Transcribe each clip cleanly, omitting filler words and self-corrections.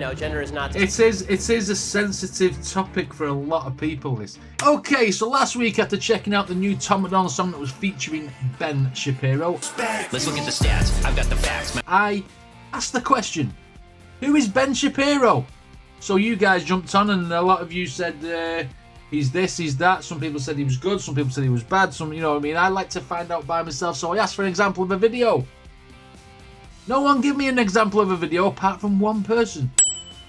No, gender is not. It is a sensitive topic for a lot of people, this. Okay, so last week after checking out the new Tom MacDonald song that was featuring Ben Shapiro, Let's look at the stats. I've got the facts, man. I asked the question, who is Ben Shapiro? So you guys jumped on and a lot of you said he's this, he's that. Some people said he was good, some people said he was bad. Some, you know what I mean? I like to find out by myself, so I asked for an example of a video. No one give me an example of a video apart from one person.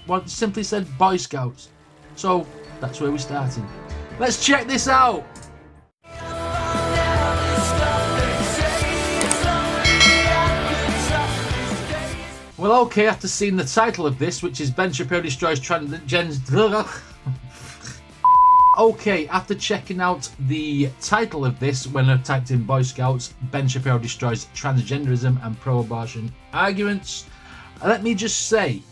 One simply said Boyscouts. So that's where we're starting. Let's check this out. Well, okay, after seeing the title of this, which is Ben Shapiro Destroys Transgenderism. Okay, after checking out the title of this, when I typed in Boy Scouts, Ben Shapiro Destroys Transgenderism and Pro-Abortion Arguments, let me just say,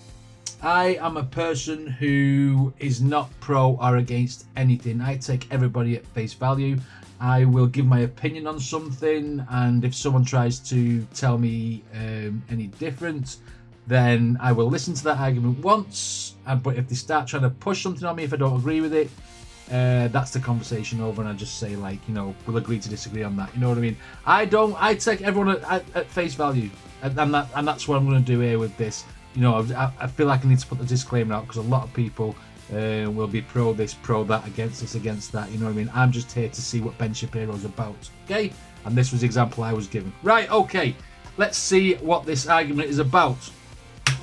I am a person who is not pro or against anything. I take everybody at face value. I will give my opinion on something, and if someone tries to tell me any different, then I will listen to that argument once, but if they start trying to push something on me, if I don't agree with it, that's the conversation over, and I just say, like, you know, we'll agree to disagree on that. You know what I mean? I take everyone at face value, and that's what I'm going to do here with this. You know, I feel like I need to put the disclaimer out because a lot of people will be pro this, pro that, against this, against that. You know what I mean? I'm just here to see what Ben Shapiro's about, okay? And this was the example I was given. Right, okay. Let's see what this argument is about.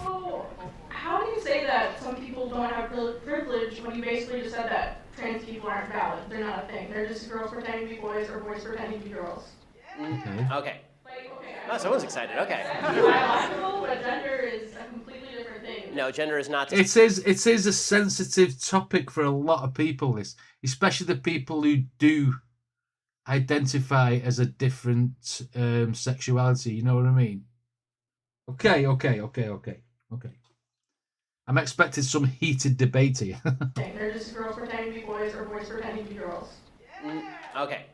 Well, how do you say that some people don't have privilege when you basically just said that trans people aren't valid? They're not a thing. They're just girls pretending to be boys or boys pretending to be girls. Okay. Oh, someone's excited. Okay. Biological, but gender is a completely different thing. No, gender is not. It is a sensitive topic for a lot of people, this, especially the people who do identify as a different sexuality. You know what I mean? Okay. I'm expecting some heated debate here. They're just girls pretending to be boys or boys pretending to be girls. Okay.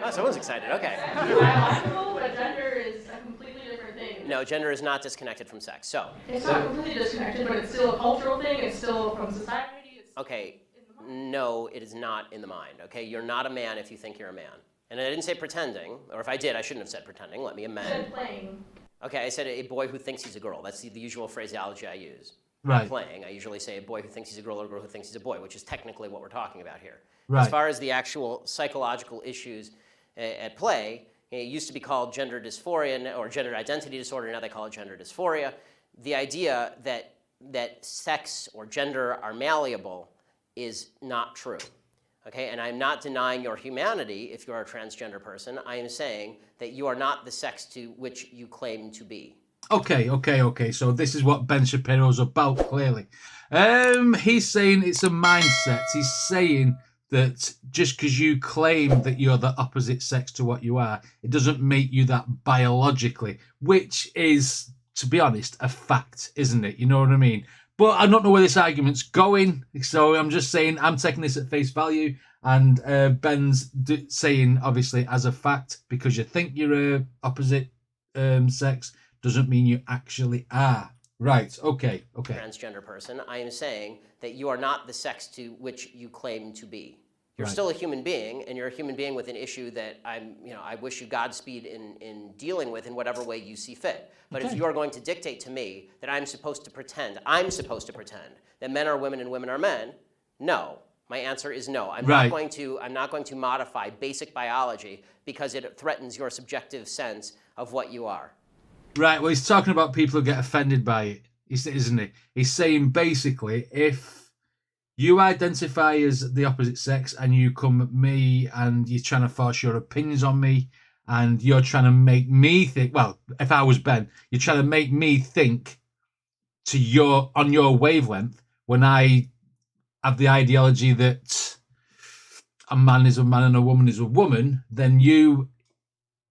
Oh, someone's excited. Okay. Biological, but gender is a completely different thing. No, gender is not disconnected from sex. So. It's not completely disconnected, but it's still a cultural thing. It's still from society. Okay. No, it is not in the mind. Okay, you're not a man if you think you're a man. And I didn't say pretending, or if I did, I shouldn't have said pretending. Let me amend. You said playing. Okay, I said a boy who thinks he's a girl. That's the usual phraseology I use. Right. Playing. I usually say a boy who thinks he's a girl or a girl who thinks he's a boy, which is technically what we're talking about here. Right. As far as the actual psychological issues at play, it used to be called gender dysphoria or gender identity disorder. Now they call it gender dysphoria. The idea that sex or gender are malleable is not true. Okay, and I'm not denying your humanity if you're a transgender person. I am saying that you are not the sex to which you claim to be. Okay. So this is what Ben Shapiro's about, clearly. He's saying it's a mindset. He's saying that just because you claim that you're the opposite sex to what you are, it doesn't make you that biologically, which is, to be honest, a fact, isn't it? You know what I mean? But I don't know where this argument's going, so I'm just saying I'm taking this at face value, and Ben's saying, obviously, as a fact, because you think you're a opposite sex, doesn't mean you actually are. Right, okay. Transgender person, I am saying that you are not the sex to which you claim to be. You're Right. still a human being, and you're a human being with an issue that I wish you Godspeed in dealing with in whatever way you see fit. But if you are going to dictate to me that I'm supposed to pretend that men are women and women are men, no. My answer is no. I'm not going to modify basic biology because it threatens your subjective sense of what you are. Right, well, he's talking about people who get offended by it, isn't he? He's saying, basically, if you identify as the opposite sex and you come at me and you're trying to force your opinions on me and you're trying to make me think, well, if I was Ben, you're trying to make me think on your wavelength when I have the ideology that a man is a man and a woman is a woman, then you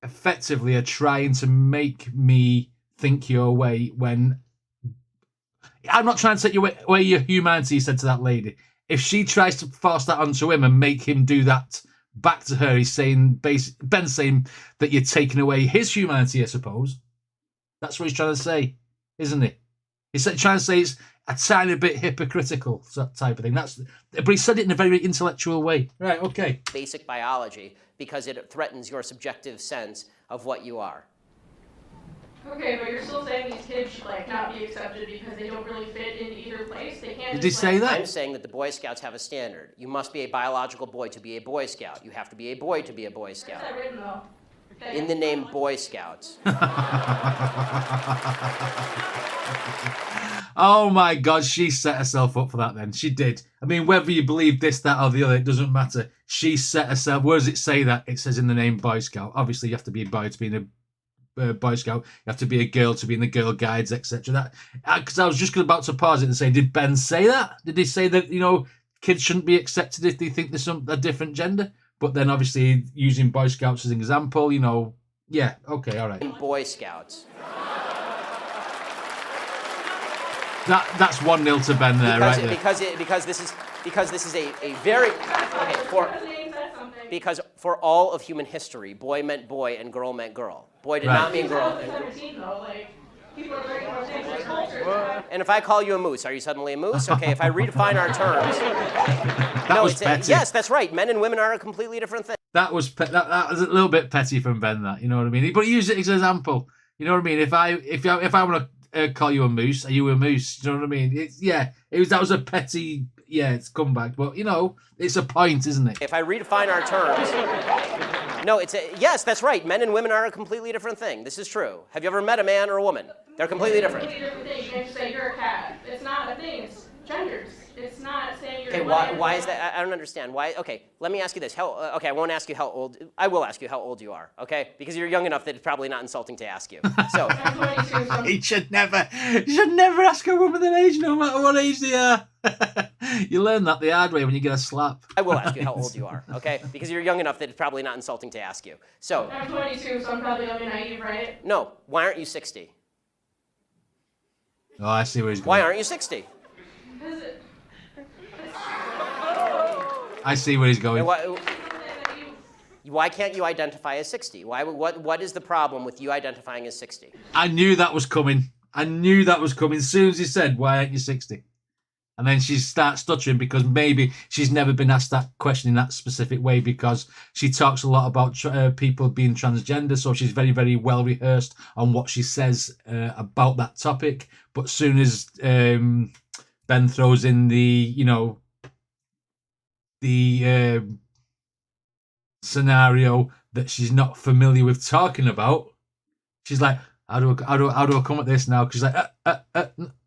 effectively are trying to make me think your way when I'm not trying to take away your humanity, he said to that lady. If she tries to force that onto him and make him do that back to her, he's saying, Ben's saying that you're taking away his humanity, I suppose. That's what he's trying to say, isn't it? He's trying to say it's a tiny bit hypocritical, that type of thing. But he said it in a very intellectual way. Right, okay. Basic biology, because it threatens your subjective sense of what you are. Okay, but you're still saying these kids should like not be accepted because they don't really fit in either place. They can't. Did he say that? I'm saying that the Boy Scouts have a standard. You must be a biological boy to be a Boy Scout. You have to be a boy to be a Boy Scout. Where's that written though? Okay. In the name Boy Scouts. Oh my God, she set herself up for that then. She did. I mean, whether you believe this, that, or the other, it doesn't matter. She set herself. Where does it say that? It says in the name Boy Scout. Obviously, you have to be a boy to be in a Boy Scout. You have to be a girl to be in the Girl Guides, etc. That because I was just about to pause it and say, did Ben say that? Did he say that, kids shouldn't be accepted if they think there's a different gender? But then obviously using Boy Scouts as an example, yeah, okay, all right. Boy Scouts. That's 1-0 to Ben there, right there. Because this is a very because for all of human history, boy meant boy and girl meant girl. Boy did not mean girl. People are very more dangerous cultures. And if I call you a moose, are you suddenly a moose? Okay, if I redefine our terms. That was petty. Yes, that's right. Men and women are a completely different thing. That was that was a little bit petty from Ben. That, you know what I mean. But he used it as an example. You know what I mean. If I want to call you a moose, are you a moose? You know what I mean. That was a petty. Yeah, it's comeback. But it's a point, isn't it? If I redefine our terms. No, yes, that's right. Men and women are a completely different thing. This is true. Have you ever met a man or a woman? They're completely different. Completely different thing. You can't just say you're a cat. It's not a thing. It's genders. It's not saying you're. Okay, why is that? I don't understand. Why? Okay, let me ask you this. Okay, I won't ask you how old. I will ask you how old you are. Okay, because you're young enough that it's probably not insulting to ask you. So. I'm 22, so You should never ask a woman their age, no matter what age they are. You learn that the hard way when you get a slap. I will ask you how old you are, okay? Because you're young enough that it's probably not insulting to ask you. So. I'm 22, so I'm probably a bit naive, right? No. Why aren't you 60? Oh, I see where he's going. Why aren't you 60? Because it. I see where he's going. Why can't you identify as 60? What is the problem with you identifying as 60? I knew that was coming. As soon as he said, why aren't you 60? And then she starts stuttering because maybe she's never been asked that question in that specific way, because she talks a lot about people being transgender. So she's very, very well rehearsed on what she says about that topic. But as soon as Ben throws in the scenario that she's not familiar with talking about, she's like, how do I come at this now? Because she's like,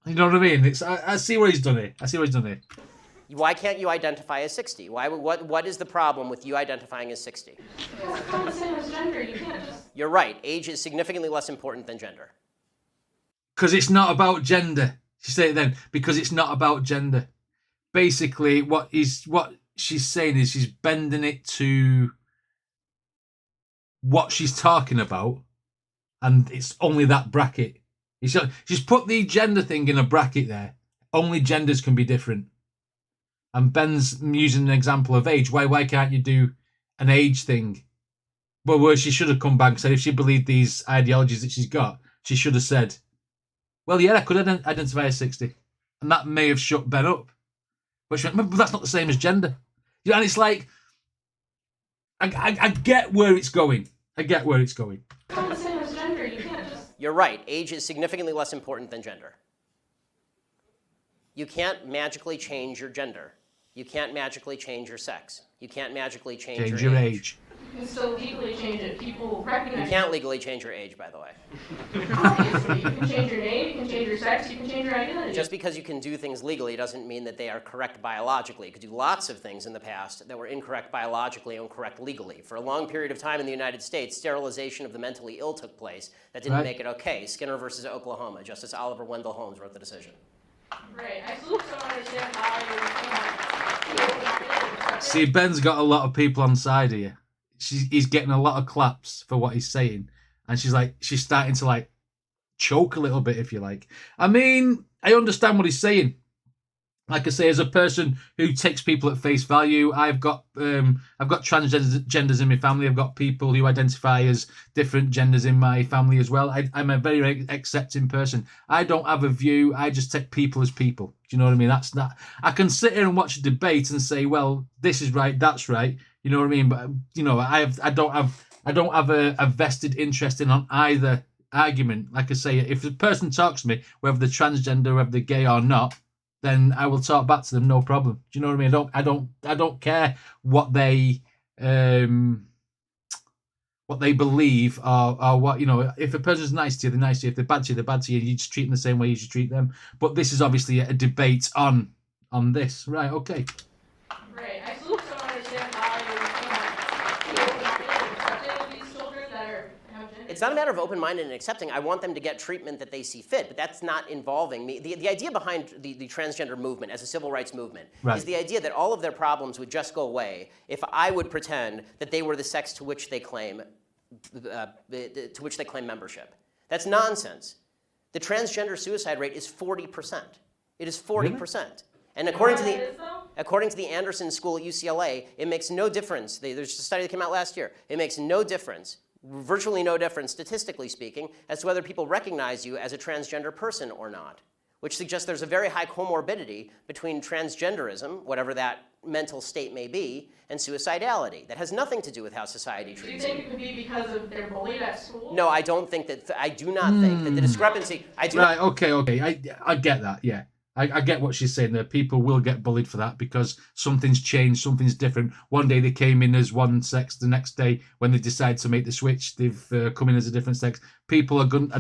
you know what I mean? I see where he's done it. Why can't you identify as 60? What is the problem with you identifying as 60? Because it's not the same as gender. You can't just. You're right. Age is significantly less important than gender. Because it's not about gender. She said it then. Because it's not about gender. Basically, what she's saying is she's bending it to what she's talking about, and it's only that bracket. She's put the gender thing in a bracket there. Only genders can be different. And Ben's using an example of age. Why can't you do an age thing? Well, where she should have come back and said if she believed these ideologies that she's got, she should have said, well, yeah, I could identify as 60. And that may have shut Ben up. But she went, but that's not the same as gender. And it's like, I get where it's going. It's not the same as gender. You can't just. You're right. Age is significantly less important than gender. You can't magically change your gender. You can't magically change your sex. You can't magically change your age. You can still legally change it. People recognize. You can't legally change your age, by the way. Obviously, you can change your name, you can change your sex, you can change your identity. Just because you can do things legally doesn't mean that they are correct biologically. You could do lots of things in the past that were incorrect biologically and correct legally. For a long period of time in the United States, sterilization of the mentally ill took place. That didn't make it okay. Skinner versus Oklahoma. Justice Oliver Wendell Holmes wrote the decision. Right. I still don't understand how. See, Ben's got a lot of people on side here. He's getting a lot of claps for what he's saying, and she's starting to choke a little bit, if you like. I mean, I understand what he's saying. like I say, as a person who takes people at face value, I've got transgenders in my family. I've got people who identify as different genders in my family as well. I'm a very accepting person. I don't have a view. I just take people as people. Do you know what I mean? That's not. I can sit here and watch a debate and say, well, this is right, that's right. You know what I mean? But I don't have a vested interest in on either argument. Like I say, if the person talks to me, whether they're transgender, whether they're gay or not, then I will talk back to them, no problem. Do you know what I mean? I don't care what they believe or what, if a person's nice to you, they're nice to you. If they're bad to you, they're bad to you. You just treat them the same way you should treat them. But this is obviously a debate on this, right? Okay. Right. I still don't understand how these children that have gender. It's not a matter of open-minded and accepting. I want them to get treatment that they see fit, but that's not involving me. The idea behind the transgender movement as a civil rights movement is the idea that all of their problems would just go away if I would pretend that they were the sex to which they claim membership. That's nonsense. The transgender suicide rate is 40%. It is 40%. Really? And according to the Anderson School at UCLA, it makes no difference. There's a study that came out last year. It makes no difference, virtually no difference, statistically speaking, as to whether people recognize you as a transgender person or not, which suggests there's a very high comorbidity between transgenderism, whatever that mental state may be, and suicidality. That has nothing to do with how society treats you. Do you think it could be because of they're bullied at school? No, I don't think that. I do not think that the discrepancy. Right. Okay. I get that. Yeah. I get what she's saying there. People will get bullied for that because something's changed, something's different. One day they came in as one sex, the next day when they decide to make the switch, they've come in as a different sex. People are going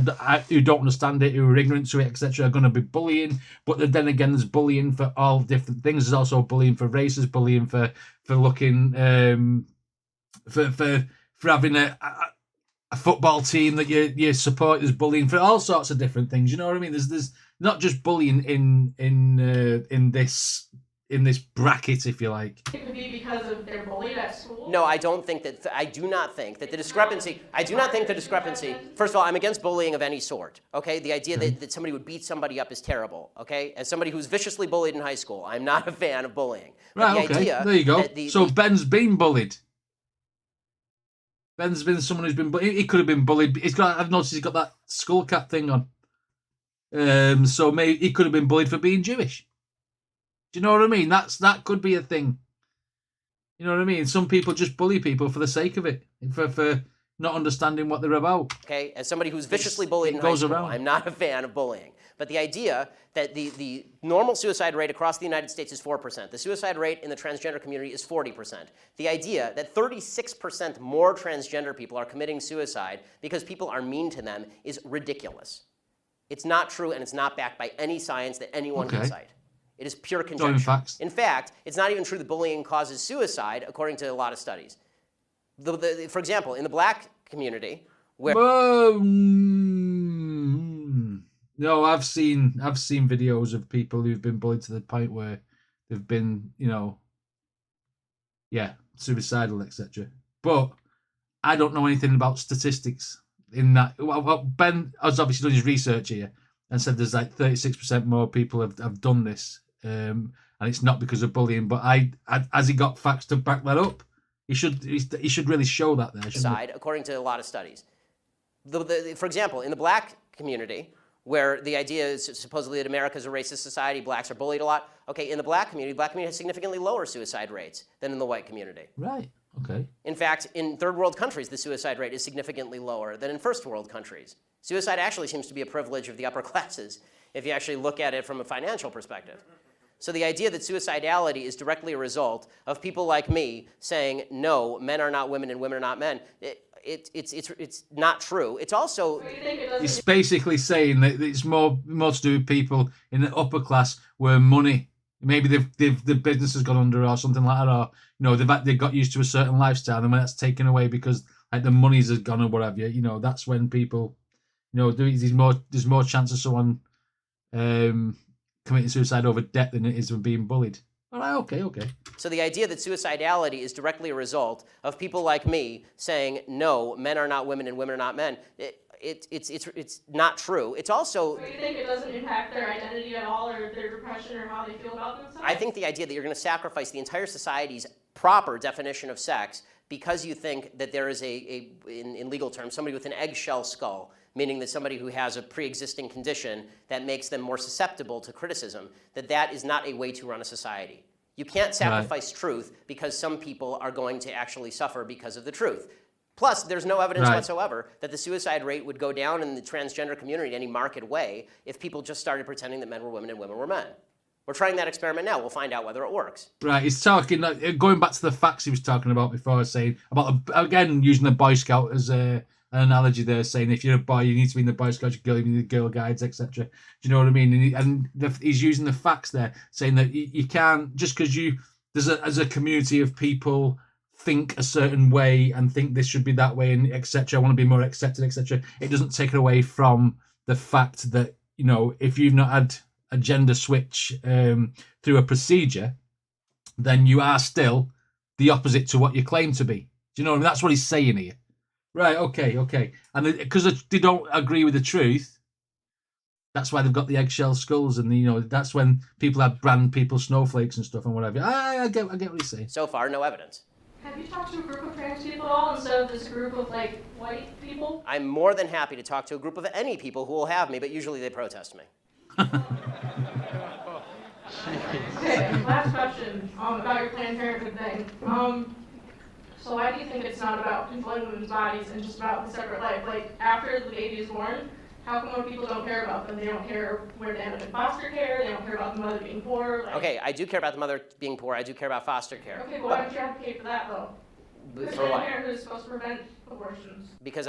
who don't understand it, who are ignorant to it, etc., are going to be bullying. But then again, there's bullying for all different things. There's also bullying for races, bullying for looking for having a football team that you support. There's bullying for all sorts of different things. You know what I mean? There's not just bullying in this bracket, if you like. It could be because of they're bullied at school. No, I don't think that. I do not think that the discrepancy. I do not think the discrepancy. First of all, I'm against bullying of any sort. Okay, the idea that somebody would beat somebody up is terrible. Okay, as somebody who's viciously bullied in high school, I'm not a fan of bullying. Right. Okay. There you go. So Ben's been bullied. Ben's been someone who's been bullied. He could have been bullied. I've noticed he's got that skull cap thing on. So maybe he could have been bullied for being Jewish. Do you know what I mean? That could be a thing. You know what I mean? Some people just bully people for the sake of it, for not understanding what they're about. Okay, as somebody who's viciously bullied in high school, I'm not a fan of bullying. But the idea that the normal suicide rate across the United States is 4%. The suicide rate in the transgender community is 40%. The idea that 36% more transgender people are committing suicide because people are mean to them is ridiculous. It's not true, and it's not backed by any science that anyone can cite. It is pure conjecture. In fact, it's not even true that bullying causes suicide, according to a lot of studies. For example, in the black community, where no, I've seen videos of people who've been bullied to the point where they've been, suicidal, etc. But I don't know anything about statistics. In that, well, Ben has obviously done his research here and said there's like 36% more people have done this, and it's not because of bullying. But has he got facts to back that up? He should really show that there. Side, according to a lot of studies. For example, in the black community, where the idea is supposedly that America is a racist society, blacks are bullied a lot. Okay, in the black community has significantly lower suicide rates than in the white community. Right. Okay. In fact, in third world countries, the suicide rate is significantly lower than in first world countries. Suicide actually seems to be a privilege of the upper classes if you actually look at it from a financial perspective. So the idea that suicidality is directly a result of people like me saying, no, men are not women and women are not men, it's not true. It's also... It's basically saying that it's more to do with people in the upper class where money... Maybe the business has gone under or something like that, or they've got used to a certain lifestyle, and when that's taken away because like the money's has gone or whatever, that's when people, there's more chance of someone committing suicide over debt than it is of being bullied. All right, okay. So the idea that suicidality is directly a result of people like me saying, no, men are not women and women are not men, it's not true. It's also, So you think it doesn't impact their identity at all, or their depression, or how they feel about themselves? I think the idea that you're going to sacrifice the entire society's proper definition of sex because you think that there is in legal terms, somebody with an eggshell skull, meaning that somebody who has a pre-existing condition that makes them more susceptible to criticism, that is not a way to run a society. You can't sacrifice truth because some people are going to actually suffer because of the truth. Plus, there's no evidence whatsoever that the suicide rate would go down in the transgender community in any marked way if people just started pretending that men were women and women were men. We're trying that experiment now. We'll find out whether it works. Right, he's talking, going back to the facts he was talking about before, saying about, again, using the Boy Scout as an analogy there, saying if you're a boy, you need to be in the Boy Scouts, girl, you need the Girl Guides, etc. Do you know what I mean? And he's using the facts there, saying that you can't, just because as a community of people think a certain way and think this should be that way and etc. I want to be more accepted, etc. It doesn't take it away from the fact that, if you've not had a gender switch through a procedure, then you are still the opposite to what you claim to be. Do you know what I mean? That's what he's saying here. Right, okay. And because they don't agree with the truth, that's why they've got the eggshell skulls, and that's when people have brand people snowflakes and stuff and whatever. I get what he's saying. So far, no evidence. Have you talked to a group of trans people at all instead of this group of white people? I'm more than happy to talk to a group of any people who will have me, but usually they protest me. Okay, last question about your Planned Parenthood thing. So why do you think it's not about controlling women's bodies and just about the separate life? Like, after the baby is born, how come when people don't care about them? They don't care where they end up in foster care, they don't care about the mother being poor? Okay, I do care about the mother being poor, I do care about foster care. Okay, but why don't you advocate for that, though? Because Planned Parenthood is supposed to prevent abortions. Because,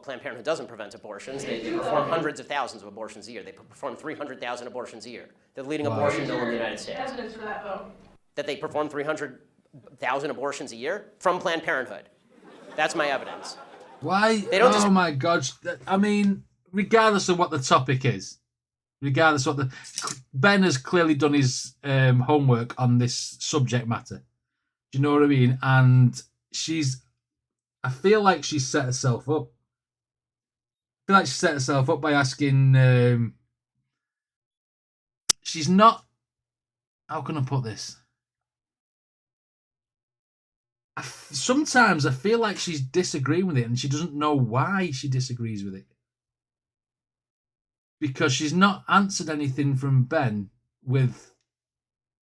Planned Parenthood doesn't prevent abortions. They perform hundreds of thousands of abortions a year. They perform 300,000 abortions a year. They're the leading abortion mill in the United States. Evidence for that, though? That they perform 300,000 abortions a year from Planned Parenthood. That's my evidence. Why? They don't my God. I mean, regardless of what the topic is, Ben has clearly done his homework on this subject matter. Do you know what I mean? And I feel like she's set herself up. I feel like she set herself up by asking, she's not, how can I put this? Sometimes I feel like she's disagreeing with it and she doesn't know why she disagrees with it. Because she's not answered anything from Ben with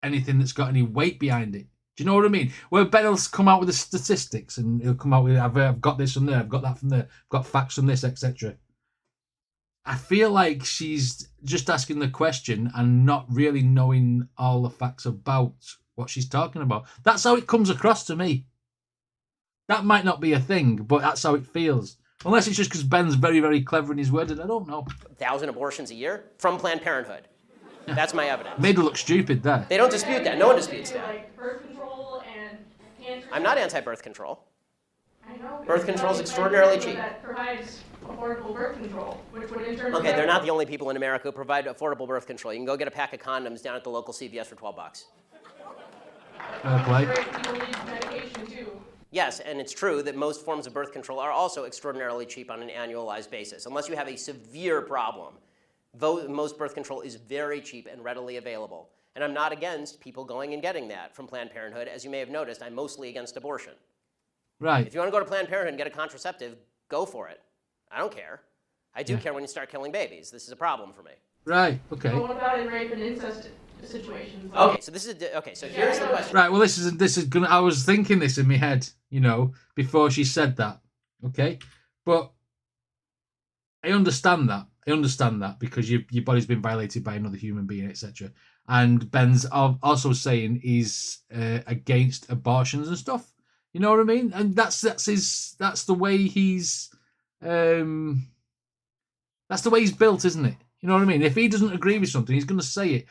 anything that's got any weight behind it. Do you know what I mean? Where Ben will come out with the statistics and he'll come out with, I've got this from there, I've got that from there, I've got facts from this, etc. I feel like she's just asking the question and not really knowing all the facts about what she's talking about. That's how it comes across to me. That might not be a thing, but that's how it feels. Unless it's just because Ben's very, very clever in his wording. I don't know. 1,000 abortions a year from Planned Parenthood. That's my evidence. Made her look stupid there. They don't dispute that. No one disputes that. Like birth control and cancer. I'm not anti-birth control. I know. Birth control is extraordinarily cheap. That provides affordable birth control, which would in turn. Okay, they're not the only people in America who provide affordable birth control. You can go get a pack of condoms down at the local CVS for $12. Play. People need medication too. Yes, and it's true that most forms of birth control are also extraordinarily cheap on an annualized basis. Unless you have a severe problem, most birth control is very cheap and readily available. And I'm not against people going and getting that from Planned Parenthood. As you may have noticed, I'm mostly against abortion. Right. If you want to go to Planned Parenthood and get a contraceptive, go for it. I don't care. I do care when you start killing babies. This is a problem for me. Right, okay. But what about in rape and incest situations? Okay, so here's the question. Right, well, this is gonna. I was thinking this in my head, before she said that. Okay, but I understand that because your body's been violated by another human being, etc. And Ben's also saying he's against abortions and stuff. You know what I mean? And that's the way he's built, isn't it? You know what I mean? If he doesn't agree with something, he's going to say it.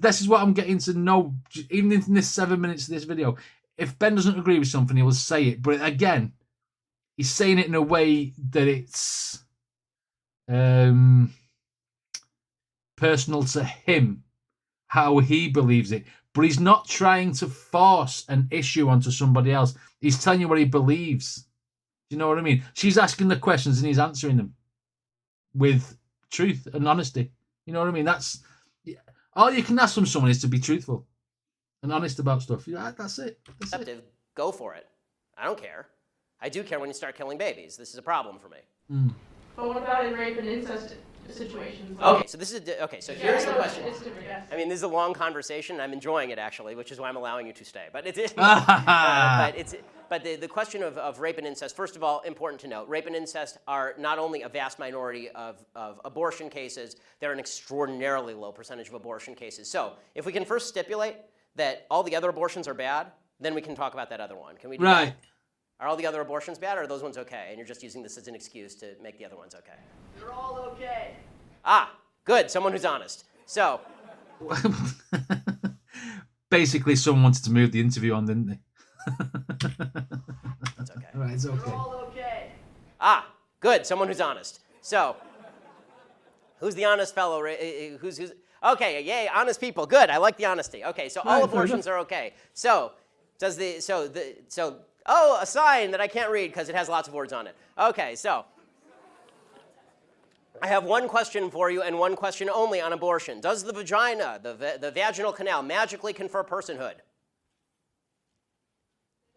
This is what I'm getting to know, even in this 7 minutes of this video. If Ben doesn't agree with something, he will say it. But again, he's saying it in a way that it's personal to him, how he believes it. But he's not trying to force an issue onto somebody else. He's telling you what he believes. Do you know what I mean? She's asking the questions and he's answering them. with truth and honesty. You know what I mean? That's all you can ask from someone is to be truthful and honest about stuff. Yeah, that's it. That's it. Go for it. I don't care. I do care when you start killing babies. This is a problem for me. But what about in rape and incest situations? Okay, so here's the question. It's different, yes. I mean, this is a long conversation. I'm enjoying it actually, which is why I'm allowing you to stay. But the question of rape and incest. First of all, important to note, rape and incest are not only a vast minority of abortion cases. They're an extraordinarily low percentage of abortion cases. So if we can first stipulate that all the other abortions are bad, then we can talk about that other one. Can we do that? Are all the other abortions bad, or are those ones okay? And you're just using this as an excuse to make the other ones okay. They're all okay. Ah, good. Someone who's honest. So. Basically, someone wanted to move the interview on, didn't they? That's okay. Right, it's okay. They're all okay. Ah, good. Someone who's honest. So, who's the honest fellow? Who's okay? Yay, honest people. Good. I like the honesty. Okay, so all abortions are okay. So, oh, a sign that I can't read because it has lots of words on it. Okay, so I have one question for you and one question only on abortion. Does the vagina, the vaginal canal, magically confer personhood?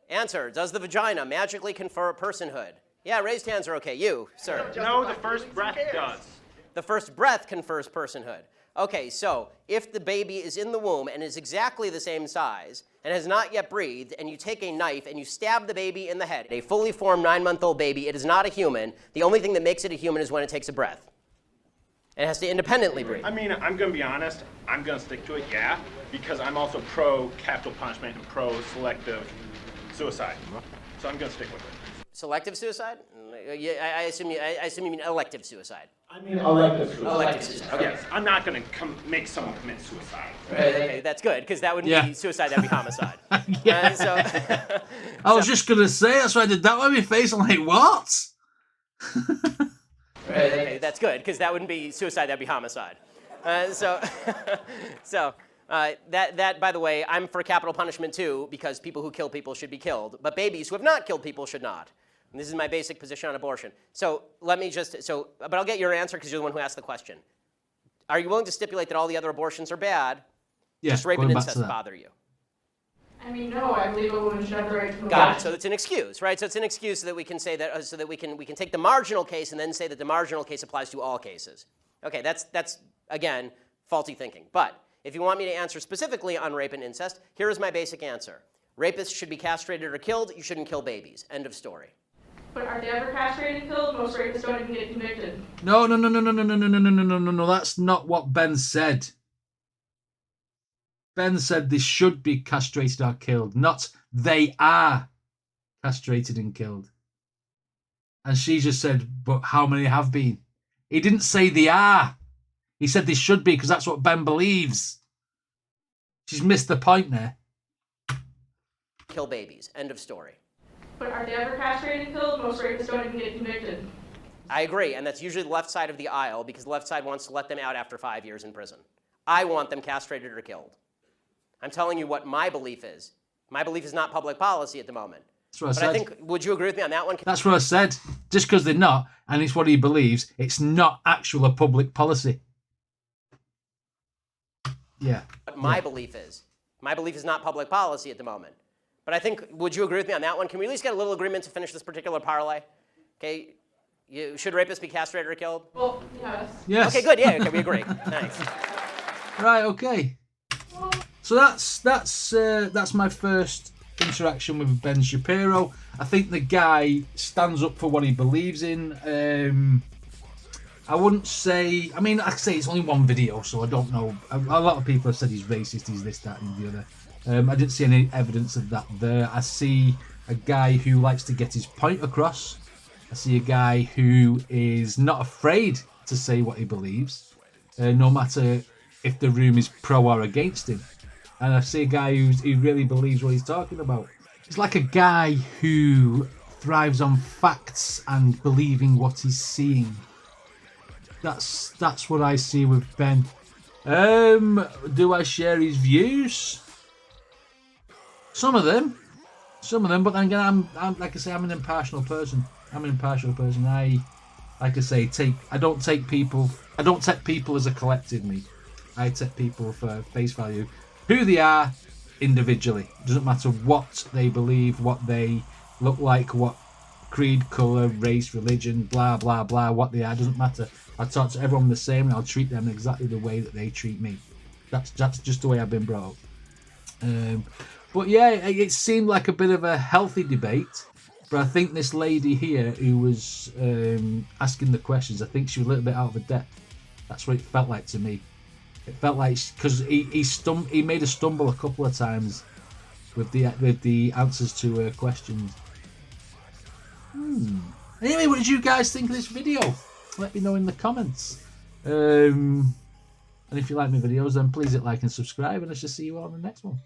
Answer, does the vagina magically confer personhood? Yeah, raised hands are okay. You, sir. No, the first breath does. The first breath confers personhood. Okay, so if the baby is in the womb and is exactly the same size and has not yet breathed, and you take a knife and you stab the baby in the head, a fully formed 9-month-old baby, it is not a human. The only thing that makes it a human is when it takes a breath. It has to independently breathe. I mean, I'm going to be honest. I'm going to stick to it, yeah, because I'm also pro-capital punishment and pro-selective suicide. So I'm going to stick with it. Selective suicide? Yeah, I assume you mean elective suicide. I mean elective suicide. Elective suicide. Okay. Yes, I'm not going to make someone commit suicide. Okay, that's good, because that wouldn't be suicide, that'd be homicide. I was just going to say, that's why I did that with my face. I'm like, what? Okay, that's good, because that wouldn't be suicide, that'd be homicide. That, by the way, I'm for capital punishment too, because people who kill people should be killed, but babies who have not killed people should not. And this is my basic position on abortion. So let me but I'll get your answer because you're the one who asked the question. Are you willing to stipulate that all the other abortions are bad? Yeah, just rape and incest bother you? I mean, no, I believe a woman should have the right to an Got abortion. it. So it's an excuse, right? So it's an excuse so that we can say that, so that we can take the marginal case and then say that the marginal case applies to all cases. Okay, that's again faulty thinking. But if you want me to answer specifically on rape and incest, here is my basic answer: rapists should be castrated or killed. You shouldn't kill babies. End of story. But are they ever castrated and killed? Most rapists don't even get convicted. No. That's not what Ben said. Ben said they should be castrated or killed, not they are castrated and killed. And she just said, but how many have been? He didn't say they are. He said they should be because that's what Ben believes. She's missed the point there. Kill babies. End of story. But are they ever castrated and killed? Most rapists don't even get convicted. I agree, and that's usually the left side of the aisle because the left side wants to let them out after 5 years in prison. I want them castrated or killed. I'm telling you what my belief is. My belief is not public policy at the moment. That's what I said. But I think, would you agree with me on that one? That's what I said. Just because they're not, and it's what he believes, it's not actual public policy. Yeah. What my belief is. My belief is not public policy at the moment. But I think, would you agree with me on that one? Can we at least get a little agreement to finish this particular parlay? Okay, should rapists be castrated or killed? Well, yes. Yes. Okay, good, yeah, okay, we agree. Thanks. Right, okay. So that's my first interaction with Ben Shapiro. I think the guy stands up for what he believes in. I wouldn't say, I mean, like I say, it's only one video, so I don't know. A lot of people have said he's racist, he's this, that, and the other. I didn't see any evidence of that there. I see a guy who likes to get his point across. I see a guy who is not afraid to say what he believes, no matter if the room is pro or against him. And I see a guy who really believes what he's talking about. It's like a guy who thrives on facts and believing what he's seeing. That's what I see with Ben. Do I share his views? Some of them, but then again, I'm like I say, I'm an impartial person. I like I say, I don't take people as a collective, me. I take people for face value, who they are individually. It doesn't matter what they believe, what they look like, what creed, colour, race, religion, blah, blah, blah, what they are. It doesn't matter. I talk to everyone the same and I'll treat them exactly the way that they treat me. That's just the way I've been brought up. But yeah, it seemed like a bit of a healthy debate. But I think this lady here who was asking the questions, I think she was a little bit out of her depth. That's what it felt like to me. It felt like, because he made a stumble a couple of times with the answers to her questions. Anyway, what did you guys think of this video? Let me know in the comments. And if you like my videos, then please hit like and subscribe, and I shall see you all in the next one.